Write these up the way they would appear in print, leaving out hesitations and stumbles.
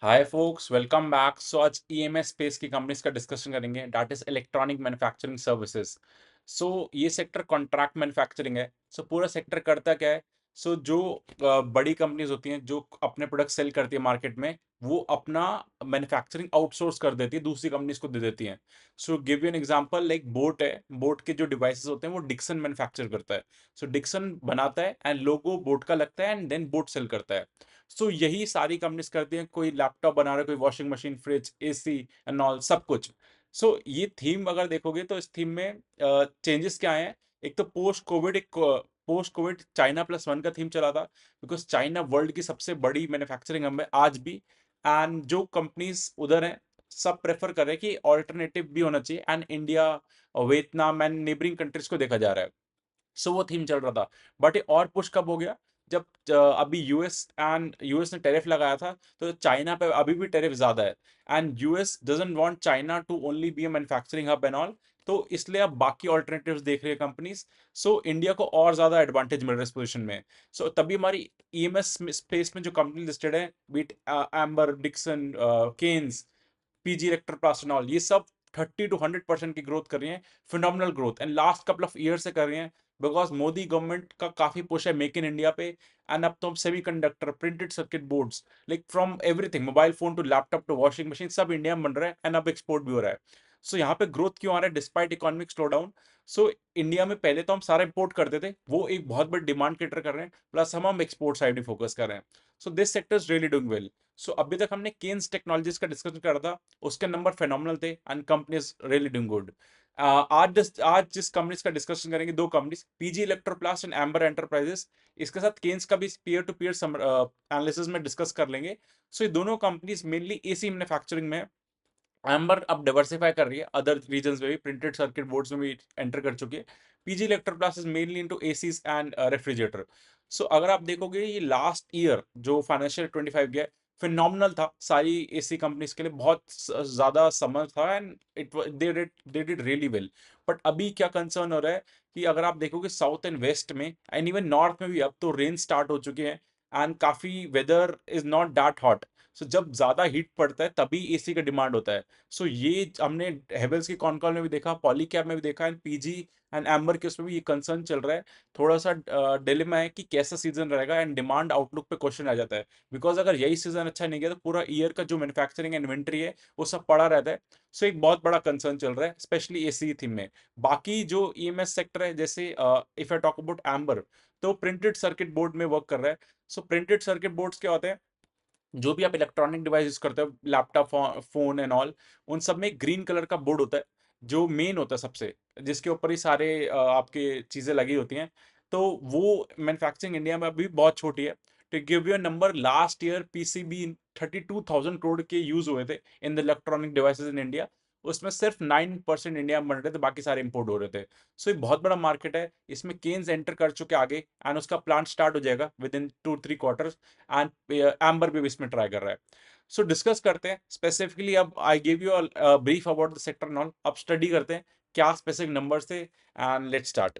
हाय folks, welcome back. So आज EMS space की companies का डिस्कशन करेंगे, that is electronic manufacturing services. So ये सेक्टर कॉन्ट्रैक्ट मैन्युफैक्चरिंग है। सो पूरा सेक्टर करता क्या है? सो जो बड़ी कंपनीज होती हैं जो अपने प्रोडक्ट सेल करती है मार्केट में, वो अपना मैन्युफैक्चरिंग आउटसोर्स कर देती है, दूसरी कंपनीज को दे देती हैं। So give you an example, like boat है, बोट के जो डिवाइसेस होते हैं वो डिक्सन मैन्युफैक्चर करता है। सो डिक्सन बनाता है एंड लोगो बोट का लगता है एंड देन बोट सेल करता है। सो यही सारी कंपनीज करती हैं, कोई लैपटॉप बना रहा है, कोई washing machine, fridge, AC and all सब कुछ। सो ये थीम अगर देखोगे तो इस थीम में चेंजेस क्या आए हैं? एक तो post Covid China plus one का थीम चला था, बिकॉज चाइना वर्ल्ड की सबसे बड़ी मैन्युफैक्चरिंग हब है आज भी। एंड जो कंपनीज उधर हैं सब प्रेफर कर रहे हैं कि ऑल्टरनेटिव भी होना चाहिए, and India, Vietnam and neighbouring countries को देखा जा रहा है। सो वो थीम चल रहा था। बट ये और पुश कब हो गया? जब अभी यूएस ने टैरिफ लगाया था, तो चाइना पे अभी भी टैरिफ ज्यादा है। And US doesn't want China to only be a manufacturing hub and all. तो इसलिए अब बाकी ऑल्टरनेटिव्स देख रही है कंपनीज। सो इंडिया को और ज्यादा एडवांटेज मिल रहा है इस पोजीशन में। सो तभी हमारी ईएमएस स्पेस में जो कंपनी लिस्टेड है, बीट एम्बर, डिक्सन, केन्स, पीजी इलेक्ट्रोप्लास्टिनॉल, ये सब 30 to 100% की ग्रोथ कर रही हैं। Phenomenal growth, and last couple of year से कर रही हैं, बिकॉज मोदी गवर्नमेंट का काफी पुश है मेक इन इंडिया पे। एंड अब तो semiconductor, printed circuit boards, like from everything, mobile phone to laptop to washing machine, सब इंडिया में बन रहा है एंड अब एक्सपोर्ट भी हो रहा है। सो यहाँ पे ग्रोथ क्यों आ रहा है despite economic slow down? So India में पहले तो हम सारा इंपोर्ट करते थे, वो एक बहुत बड़ी डिमांड कैटर कर रहे हैं, प्लस हम एक्सपोर्ट साइड भी फोकस कर रहे हैं। So this sector is really doing well. So अभी तक हमने केन्स टेक्नोलॉजीज का डिस्कशन करा था, उसके नंबर फेनोमिनल थे and company is really doing good. आज जिस कंपनीज का डिस्कशन करेंगे, दो companies, PG Electroplast and amber enterprises. इसके साथ केन्स का भी पीयर टू पीयर एनालिसिस में डिस्कस कर लेंगे। सो ये दोनों कंपनीज मेनली एसी मैन्युफैक्चरिंग में है। एम्बर अब डाइवर्सिफाई कर रही है, अदर रीजन्स में भी, प्रिंटेड सर्किट बोर्ड्स में भी एंटर कर चुकी है। PG Electroplast is mainly into ACs and refrigerator. So अगर आप देखोगे, ये लास्ट ईयर जो फाइनेंशियल 25 गया, फिनोमिनल था सारी एसी कंपनीज के लिए, बहुत ज्यादा समर था and they did really well. But अभी क्या कंसर्न हो रहा है कि अगर आप देखोगे साउथ एंड वेस्ट में एंड इवन नॉर्थ में भी, अब तो रेन स्टार्ट हो चुके हैं एंड काफी weather is not that hot. So जब ज्यादा हीट पड़ता है तभी एसी का डिमांड होता है। सो ये हमने हेवेल्स की कॉन कॉल में भी देखा, पॉलीकैब में भी देखा, एंड पीजी एंड एम्बर के उसमें भी ये कंसर्न चल रहा है। थोड़ा सा डिलेमा है कि कैसा सीजन रहेगा, एंड डिमांड आउटलुक पे क्वेश्चन आ जाता है। बिकॉज अगर यही सीजन अच्छा नहीं गया तो पूरा ईयर का जो मैन्युफैक्चरिंग इन्वेंट्री है वो सब पड़ा रहता है। सो एक बहुत बड़ा कंसर्न चल रहा है, स्पेशली एसी थीम में। बाकी जो ईएमएस सेक्टर है, जैसे if I talk about amber, तो प्रिंटेड सर्किट बोर्ड में वर्क कर रहा है। सो प्रिंटेड सर्किट बोर्ड्स क्या होते हैं? जो भी आप इलेक्ट्रॉनिक डिवाइस यूज करते हो, लैपटॉप, फोन एंड ऑल, उन सब में ग्रीन कलर का बोर्ड होता है, जो मेन होता है सबसे, जिसके ऊपर ही सारे आपके चीजें लगी होती हैं। तो वो मैन्युफैक्चरिंग इंडिया में अभी बहुत छोटी है। To give you number, last year PCB 32,000 crore के यूज हुए थे in the electronic devices in India. उसमें सिर्फ 9% इंडिया में बन रहे थे, बाकी सारे इंपोर्ट हो रहे थे। सो ये बहुत बड़ा मार्केट है, इसमें केन्स एंटर कर चुके आगे, एंड उसका प्लांट स्टार्ट हो जाएगा with in 2-3 quarter. And amber भी इसमें ट्राई कर रहा है। सो डिस्कस करते हैं स्पेसिफिकली, अब I give you brief about the sector knoll, अब स्टडी करते हैं क्या स्पेसिफिक नंबर्स थे, and let's start.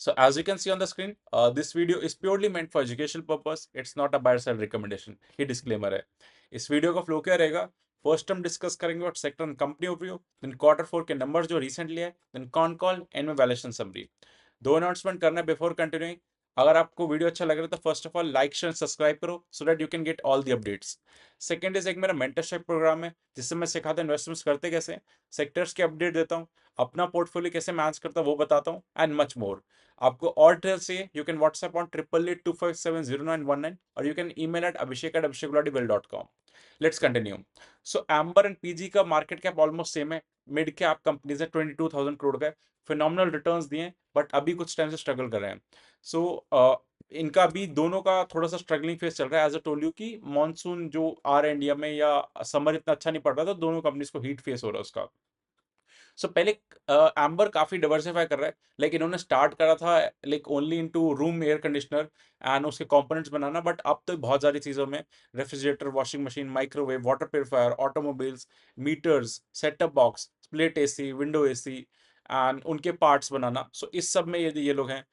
So as you can see on the screen, this video is purely meant for educational purpose. It's not a buy or sell recommendation. ये disclaimer है। इस video का flow क्या रहेगा? First हम discuss करेंगे और sector and company overview, then Q4 के नंबर्स जो रिसेंटली है, देन कॉन कॉल, एंड में वैल्यूएशन समरी। दो अनाउंसमेंट करना है बिफोर कंटिन्यूइंग। अगर आपको वीडियो अच्छा लग रहा है तो first of all like share subscribe करो, so that you can get all the updates. Second is, एक मेरा मेंटरशिप प्रोग्राम है जिससे मैं सिखाता हूं इन्वेस्टमेंट्स करते कैसे, सेक्टर्स के अपडेट देता हूँ, अपना पोर्टफोलियो कैसे मैनेज करता हूँ वो बताता हूँ, एंड मच मोर। आपको और डिटेल्स चाहिए, यू कैन व्हाट्सएप ऑन 8825709119, और you can email eight abhishek@abhishek.com। Let's continue. So amber and PG का मार्केट कैप ऑलमोस्ट सेम है, मिड कैप कंपनीज है, 22,000 करोड़ का है। फिनोमिनल रिटर्न्स दिए, बट अभी कुछ टाइम से स्ट्रगल कर रहे हैं। सो इनका अभी दोनों का थोड़ा सा स्ट्रगलिंग फेस चल रहा है, एज अ टोल्ड यू कि मानसून जो आ रहा है इंडिया में, या समर इतना अच्छा नहीं पड़ रहा, तो दोनों कंपनीज को हीट फेस हो रहा है उसका। सो पहले एम्बर काफी डाइवर्सिफाई कर रहा है, लेकिन इन्होंने स्टार्ट करा था like only into room air conditioner and उसके कंपोनेंट्स बनाना, बट अब तो बहुत सारी चीजों में, refrigerator, washing machine, microwave, water purifier, automobiles, meters, setup box, split AC, window AC, and उनके पार्ट्स बनाना। सो इस सब में ये लोग हैं।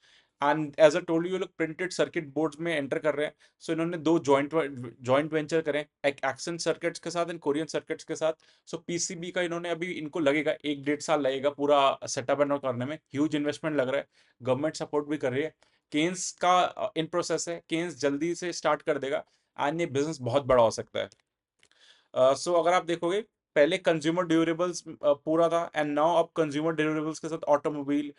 And as I told you, लोग प्रिंटेड सर्किट बोर्ड्स में एंटर कर रहे हैं। सो इन्होंने दो जॉइंट वेंचर करें, एक एक्सेंट सर्किट्स के साथ एंड कोरियन सर्किट्स के साथ। सो पीसीबी का इन्होंने अभी, इनको लगेगा 1-1.5 साल लगेगा पूरा सेटअप एंड करने में, ह्यूज इन्वेस्टमेंट लग रहा है, गवर्नमेंट सपोर्ट भी कर रही है। केन्स का इन प्रोसेस है, केन्स जल्दी से स्टार्ट कर देगा एंड ये बिजनेस बहुत बड़ा हो सकता है। सो अगर आप देखोगे, पहले कंज्यूमर ड्यूरेबल्स पूरा था, एंड नाउ अब कंज्यूमर ड्यूरेबल्स के साथ automobile,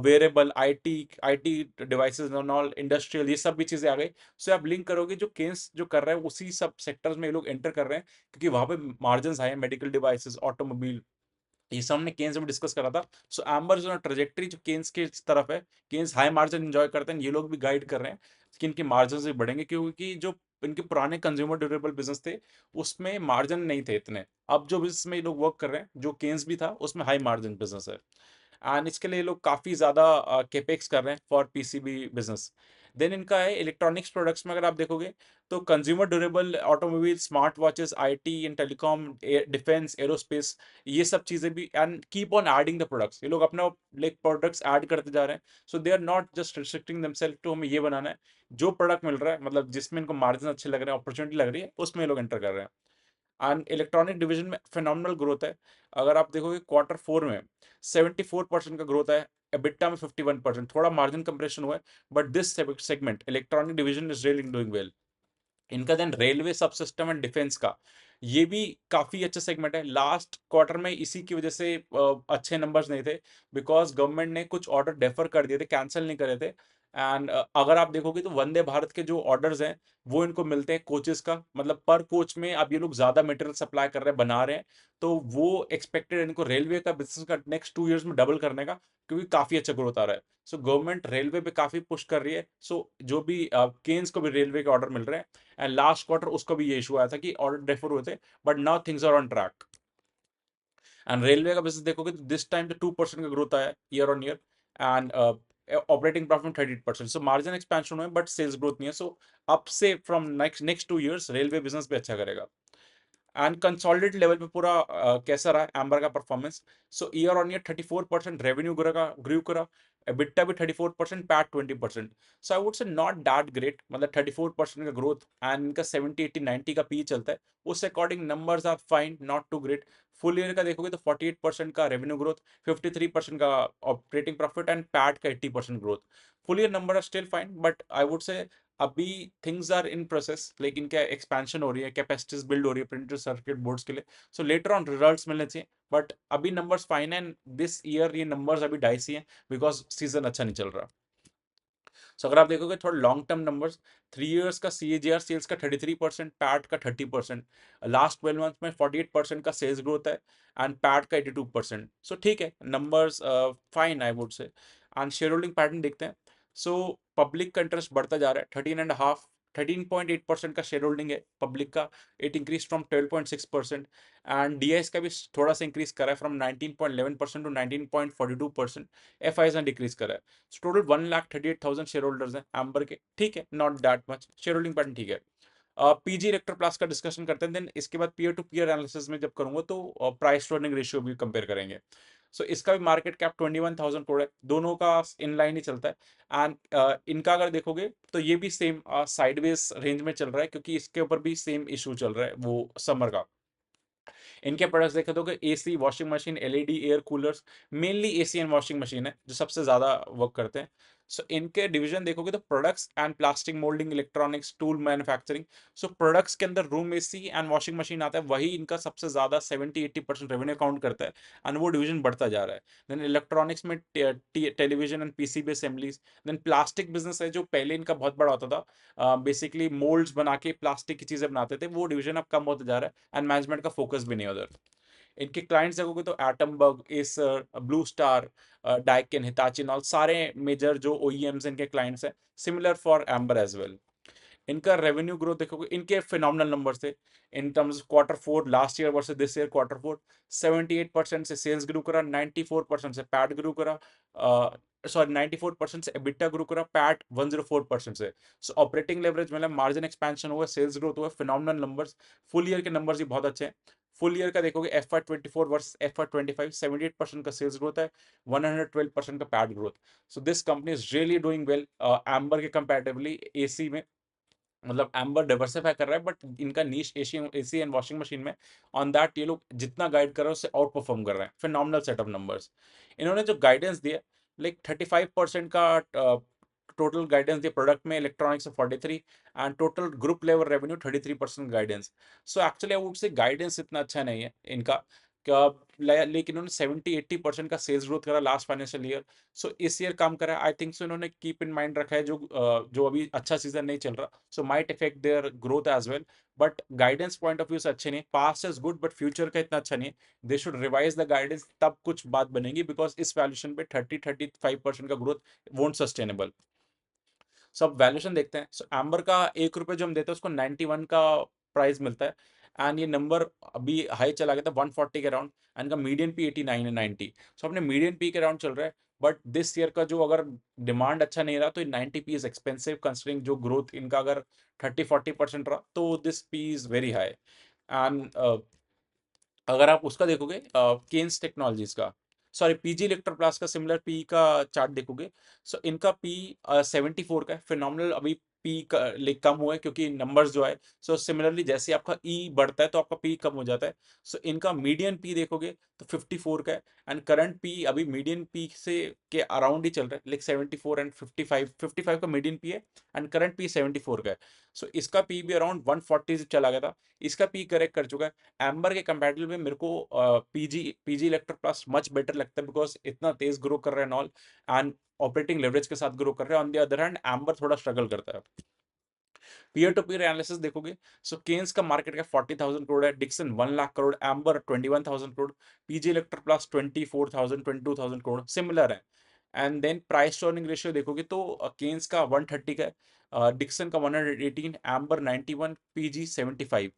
wearable, IT IT devices, non industrial, ये सब भी चीजें आ गई। सो आप लिंक करोगे, जो केन्स जो कर रहा है उसी सब सेक्टर्स में ये लोग एंटर कर रहे हैं, क्योंकि वहां पे मार्जिन हाई है, मेडिकल डिवाइसेस, ऑटोमोबाइल, ये सब हमने केन्स में डिस्कस करा था। सो एम्बर जो ट्रेजेक्टरी जो केन्स की तरफ है, केन्स हाई मार्जिन एंजॉय करते हैं, ये लोग भी गाइड कर रहे हैं कि इनके मार्जिन भी बढ़ेंगे, क्योंकि जो इनके पुराने कंज्यूमर ड्यूरेबल बिजनेस थे उसमें मार्जिन नहीं थे इतने। अब जो बिजनेस में ये लोग वर्क कर रहे हैं, जो केन्स भी था, उसमें हाई मार्जिन बिजनेस है, एंड इसके लिए ये लोग काफी ज्यादा केपेक्स कर रहे हैं फॉर पीसीबी बिजनेस। देन इनका है इलेक्ट्रॉनिक्स प्रोडक्ट्स में, अगर आप देखोगे तो consumer durable, automobile, smart watches, IT and telecom, defence, aerospace, ये सब चीजें भी, and keep on adding the products, ये लोग अपना लाइक प्रोडक्ट्स ऐड करते जा रहे हैं। So they are not just restricting themselves to हमें ये बनाना है, जो प्रोडक्ट मिल रहा है, मतलब जिसमें इनको मार्जिन अच्छे लग रहे हैं, अपॉर्चुनिटी लग रही है, उसमें ये लोग एंटर कर रहे हैं। एंड इलेक्ट्रॉनिक डिवीजन में फिनोमिनल ग्रोथ है। अगर आप देखोगे Q4 में 74% का ग्रोथ है, EBITDA में 51%, थोड़ा मार्जिन कंप्रेशन हुआ है, but this segment electronic division is really doing well. इनका देन रेलवे सब सिस्टम एंड डिफेंस का, ये भी काफी अच्छा सेगमेंट है। लास्ट क्वार्टर में इसी की वजह से अच्छे नंबर्स नहीं थे, बिकॉज गवर्नमेंट ने कुछ ऑर्डर डेफर कर दिए थे, कैंसिल नहीं करे थे। एंड अगर आप देखोगे तो वंदे भारत के जो ऑर्डर्स हैं, वो इनको मिलते हैं कोचेस का, मतलब पर कोच में अब ये लोग ज्यादा मटेरियल सप्लाई कर रहे हैं, बना रहे हैं। तो वो एक्सपेक्टेड इनको रेलवे का बिजनेस का नेक्स्ट 2 इयर्स में डबल करने का, क्योंकि काफी अच्छा ग्रोथ आ रहा है। सो गवर्नमेंट रेलवे पे काफी पुश कर रही है। सो जो भी केन्स को भी रेलवे के ऑर्डर मिल रहे हैं, एंड लास्ट क्वार्टर उसको भी ये इशू आया था कि ऑर्डर डेफर हुए थे, but now things are on track. And railway का बिजनेस देखोगे तो दिस टाइम तो 2% का ग्रोथ आया year on year, and operating profit 38%। So margin expansion हुआ है, बट सेल्स ग्रोथ नहीं है। सो अब से from next 2 years railway business भी अच्छा करेगा। एंड कंसोलिडेटेड लेवल पे पूरा कैसा रहा एम्बर का performance? So year on year 34% revenue grow करा, EBITDA भी 34%, PAT 20%। So I would say not that great, मतलब 34% का ग्रोथ, एंड इनका 70, 80, 90 का पी चलता है, उस according numbers are fine, not too great. Full year का देखोगे तो 48% का रेवेन्यू ग्रोथ, 53% का ऑपरेटिंग प्रॉफिट, एंड पैट का 80% growth. Full year number are still fine, but I would say अभी थिंग्स आर इन प्रोसेस, लेकिन क्या एक्सपेंशन हो रही है, कैपेसिटीज बिल्ड हो रही है प्रिंटेड सर्किट बोर्ड्स के लिए। सो लेटर ऑन रिजल्ट्स मिलने चाहिए, बट अभी नंबर्स फाइन है। दिस ईयर ये नंबर्स अभी डाइसी हैं, बिकॉज सीजन अच्छा नहीं चल रहा। सो अगर आप देखोगे थोड़ा लॉन्ग टर्म नंबर्स, 3 इयर्स का CAGR सेल्स का 33%, पैट का 30%, लास्ट 12 मंथ में 48% का सेल्स ग्रोथ है, एंड पैट का 82%। सो ठीक है, नंबर्स फाइन आई वुड से। एंड शेयर होल्डिंग पैटर्न देखते हैं। सो पब्लिक का इंटरेस्ट बढ़ता जा रहा है, 13.5 13.8% का शेयर होल्डिंग है पब्लिक का, it increase from 12.6%। And DIS का भी थोड़ा सा इंक्रीज करा है, फ्रॉम 19.11% टू 19.42%। FIs ने डिक्रीज करा है। टोटल 1,38,000 शेयर होल्डर्स हैं एम्बर के, ठीक है, not that much, share holding pattern ठीक है। PG इलेक्ट्रो प्लस का डिस्कशन करते हैं, देन इसके बाद पीयर टू पीयर एनालिसिस में जब करूंगा तो प्राइस टू अर्निंग रेशियो भी कंपेयर करेंगे। सो इसका भी मार्केट कैप 21,000 करोड़ है, दोनों का इन लाइन ही चलता है। एंड इनका अगर देखोगे तो ये भी सेम साइडवेज रेंज में चल रहा है, क्योंकि इसके ऊपर भी सेम इशू चल रहा है वो समर का। इनके प्रोडक्ट्स देखे तो AC, washing machine, LED, air coolers, mainly AC and washing machine है जो सबसे ज्यादा वर्क करते हैं। सो इनके डिवीजन देखोगे तो products and plastic moulding, electronics, tool manufacturing. So products के अंदर room AC and washing machine आता है, वही इनका सबसे ज्यादा 70-80% रेवेन्यू काउंट करता है, एंड वो डिवीजन बढ़ता जा रहा है। देन इलेक्ट्रॉनिक्स में television and PCB assemblies. Then plastic business है जो पहले इनका बहुत बड़ा होता था, बेसिकली मोल्ड्स बना के प्लास्टिक की चीजें बनाते थे, वो डिवीजन अब कम होता जा रहा है, एंड मैनेजमेंट का फोकस भी नहीं है उधर। इनके क्लाइंट्स देखोगे तो Atomberg, Acer, Blue Star, Daikin, Hitachi, all सारे मेजर जो OEMs इनके क्लाइंट्स हैं, similar for Amber as well. इनका रेवेन्यू ग्रोथ देखोगे, इनके फिनोमिनल नंबर्स थे in terms Q4 last year versus this year Q4। 78% से सेल्स ग्रो करा, 94% से पैट ग्रो करा, सॉरी 94% से EBITDA ग्रो करा, पैट 104% से। सो ऑपरेटिंग लेवरेज मतलब मार्जिन एक्सपेंशन हुआ, सेल्स ग्रोथ हुआ, फिनोमिनल नंबर्स। फुल ईयर के नंबर्स भी बहुत अच्छे हैं। फुल ईयर का देखोगे FY24 वर्सेस FY25 78% का सेल्स ग्रोथ है, 112% का PAT growth. So this company is really doing well Amber के कंपैरेटिवली एसी में। मतलब एम्बर डाइवर्सिफाई कर रहा है, बट इनका niche Asian AC and washing machine में ऑन दैट ये लोग जितना गाइड कर रहे हैं उससे आउट परफॉर्म कर रहे हैं। फिनोमिनल सेट ऑफ नंबर्स इन्होंने जो गाइडेंस दिया, लाइक 35% का टोटल गाइडेंस दिया प्रोडक्ट में, electronics 43 and total group level revenue 33% guidance. So actually I would से गाइडेंस इतना अच्छा नहीं है इनका क्या, लेकिन इन्होंने 70-80% का सेल्स ग्रोथ करा लास्ट फाइनेंशियल ईयर। सो इस ईयर काम करा है, आई थिंक सो इन्होंने कीप इन माइंड रखा है जो अभी अच्छा सीजन नहीं चल रहा, so might effect their growth as well. But guidance point of view से अच्छे नहीं, past is good but future का इतना अच्छा नहीं है। They should revise the guidance, तब कुछ बात बनेगी, बिकॉज इस वैल्यूशन पे 30-35% का ग्रोथ वोंट सस्टेनेबल। सो अब वैल्यूशन देखते हैं। सो एम्बर का 1 रुपये जो हम देते हैं उसको 91 का प्राइस मिलता है, एंड ये नंबर अभी हाई चला गया था 140 के अराउंड, एंड इनका मीडियन पी 89 है 90। सो अपने मीडियन पी के अराउंड चल रहा है, बट दिस ईयर का जो अगर डिमांड अच्छा नहीं रहा तो 90 पी इज एक्सपेंसिव कंसिडरिंग जो ग्रोथ इनका अगर 30-40% रहा, तो this P is very high. And अगर आप उसका देखोगे केन्स टेक्नोलॉजीज का, सॉरी पीजी इलेक्ट्रोप्लास्ट का सिमिलर पी का चार्ट देखोगे, सो इनका पी 74 का है, फिनोमिनल। अभी पी का कम हुआ है क्योंकि नंबर्स जो है, सो सिमिलरली जैसे आपका ई बढ़ता है तो आपका पी कम हो जाता है। सो इनका मीडियन पी देखोगे तो 54 का है, एंड करंट पी अभी मीडियन पी से के अराउंड ही चल रहा है, लाइक 74 एंड 55 का मीडियन पी है, एंड करंट पी 74 का है। सो इसका पी भी अराउंड 140 से चला गया था, इसका पी करेक्ट कर चुका है। एम्बर के कंपैरेटिव में मेरे को PG PG Electroplast much better लगता है, बिकॉज इतना तेज ग्रो कर रहा है नॉल, एंड ऑपरेटिंग लेवरेज के साथ ग्रो कर रहे हैं। On the other hand amber थोड़ा स्ट्रगल करता है। पीयर टू पीयर एनालिसिस देखोगे, सो केन्स का मार्केट का 40,000 करोड़ है, डिक्सन 1 लाख करोड़, एम्बर 21,000 करोड़, पीजी इलेक्ट्रोप्लास्ट 24,000 22,000 करोड़, सिमिलर है। And then price to earning ratio देखोगे तो केन्स का 130 का है, डिक्सन का 118, एम्बर 91, पीजी 75।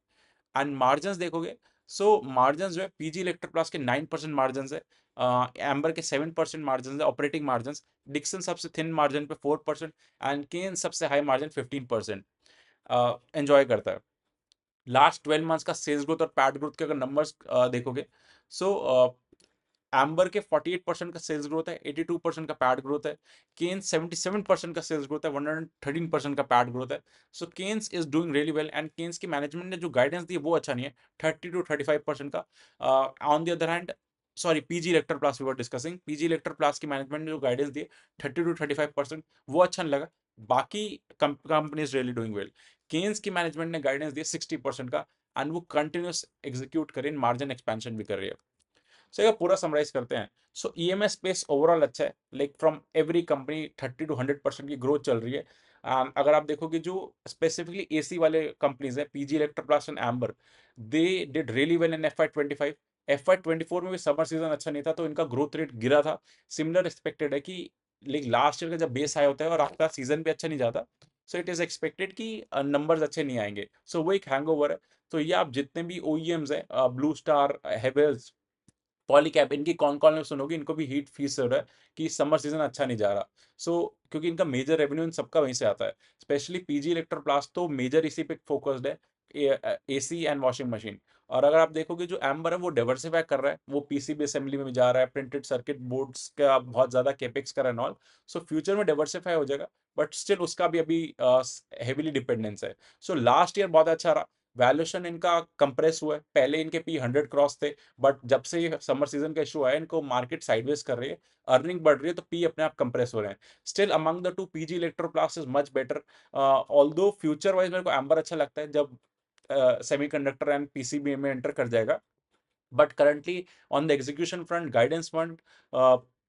एंड मार्जिन देखोगे, सो मार्जिन जो है पीजी इलेक्ट्रोप्लास के 9% मार्जिन है, एम्बर के 7% मार्जिन है ऑपरेटिंग मार्जिन, डिक्सन सबसे थिन मार्जिन पे 4%, एंड केन सबसे हाई मार्जिन 15% एंजॉय करता है। लास्ट 12 मंथ्स का सेल्स ग्रोथ और पैट ग्रोथ के अगर नंबर्स देखोगे, सो एम्बर के 48% का सेल्स ग्रोथ है, 82% का पैट ग्रोथ है, केन्स 77% का सेल्स ग्रोथ है, 113% का पैट ग्रोथ है। So Kaynes is doing really well, and Kaynes की मैनेजमेंट ने जो गाइडेंस दी है वो अच्छा नहीं है, 30-35% का। On the other hand, sorry PG Electroplast we were discussing, PG Electroplast की मैनेजमेंट ने जो गाइडेंस दी है 30-35%, वो अच्छा नहीं लगा। बाकी company is really doing well. Kaynes की मैनेजमेंट ने गाइडेंस दी 60% का, एंड वो कंटिन्यूस एग्जीक्यूट करें, मार्जिन एक्सपेंशन भी कर रही है। सो ये पूरा समराइज करते हैं। सो ईएमएस स्पेस ओवरऑल अच्छा है, लाइक फ्रॉम एवरी कंपनी 30-100% की ग्रोथ चल रही है। अगर आप देखोगे जो स्पेसिफिकली एसी वाले कंपनीज है, PG Electroplast and amber, they did really well in FY25। FY24 में भी समर सीजन अच्छा नहीं था तो इनका ग्रोथ रेट गिरा था। सिमिलर एक्सपेक्टेड है कि लाइक लास्ट ईयर का जब बेस हाई होता है और आपका सीजन भी अच्छा नहीं जाता, सो इट इज एक्सपेक्टेड कि नंबर्स अच्छे नहीं आएंगे। सो वो एक हैंगओवर है। तो ये आप जितने भी ओईएम्स है, ब्लू स्टार, हेवेल्स, पॉलीकैब, इनकी कौन कौन में सुनोगे, इनको भी हीट फीस हो रहा है कि समर सीजन अच्छा नहीं जा रहा। सो क्योंकि इनका मेजर रेवेन्यू इन सबका वहीं से आता है, स्पेशली पीजी इलेक्ट्रोप्लास्ट तो मेजर इसी पे फोकस्ड है, एसी एंड वॉशिंग मशीन। और अगर आप देखोगे जो एम्बर है वो डाइवर्सिफाई कर रहा है, वो पीसीबी असेंबली में भी जा रहा है, प्रिंटेड सर्किट बोर्ड्स का बहुत ज्यादा कैपेक्स कर रहा है ऑल। सो फ्यूचर में डाइवर्सिफाई हो जाएगा, बट स्टिल उसका भी अभी हेवीली डिपेंडेंस है। सो लास्ट ईयर बहुत अच्छा रहा, वैल्यूएशन इनका कंप्रेस हुआ है, पहले इनके पी 100 क्रॉस थे, बट जब से ये समर सीजन का इशू आया इनको मार्केट साइडवेज कर रही है, अर्निंग बढ़ रही है तो पी अपने आप कंप्रेस हो रहे हैं। Still among the two PG Electroplast is much better, although future wise मेरे को एम्बर अच्छा लगता है जब सेमीकंडक्टर एंड पीसीबी में एंटर कर जाएगा। But currently on the execution front, guidance front,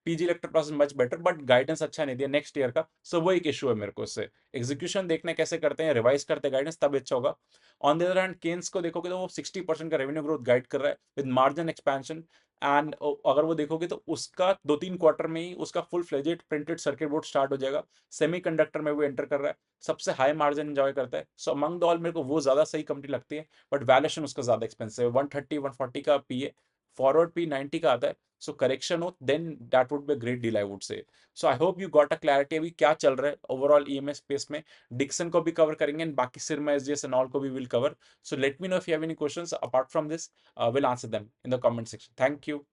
PG Electroplast is much better, but guidance अच्छा नहीं दिया नेक्स्ट ईयर का। सो वो एक इशू है मेरे को उससे। एग्जीक्यूशन देखना कैसे करते हैं, रिवाइज करते हैं गाइडेंस, तब अच्छा होगा। On the other hand Kaynes को देखोगे तो वो 60% का रेवेन्यू ग्रोथ गाइड कर रहा है विद मार्जिन एक्सपेंशन, एंड अगर वो देखोगे तो उसका 2-3 क्वार्टर में ही उसका full fledged printed circuit board start हो जाएगा, सेमीकंडक्टर में वो एंटर कर रहा है, सबसे हाई मार्जिन एंजॉय करता है। सो अमंग द ऑल मेरे को वो ज्यादा सही कंपनी लगती है, बट वैल्यूएशन उसका ज्यादा एक्सपेंसिव है, 130-140 का पी है, फॉरवर्ड P 90 का आता है, सो करेक्शन हो then that would be great deal I would say. So I hope you got a clarity अभी क्या चल रहा है ओवरऑल ईएमएस स्पेस में। डिक्सन को भी कवर करेंगे एंड बाकी सिरमा एसडीएस एंड ऑल को भी will cover. So let me know if you have any questions apart from this, will answer them in the comment section. Thank you.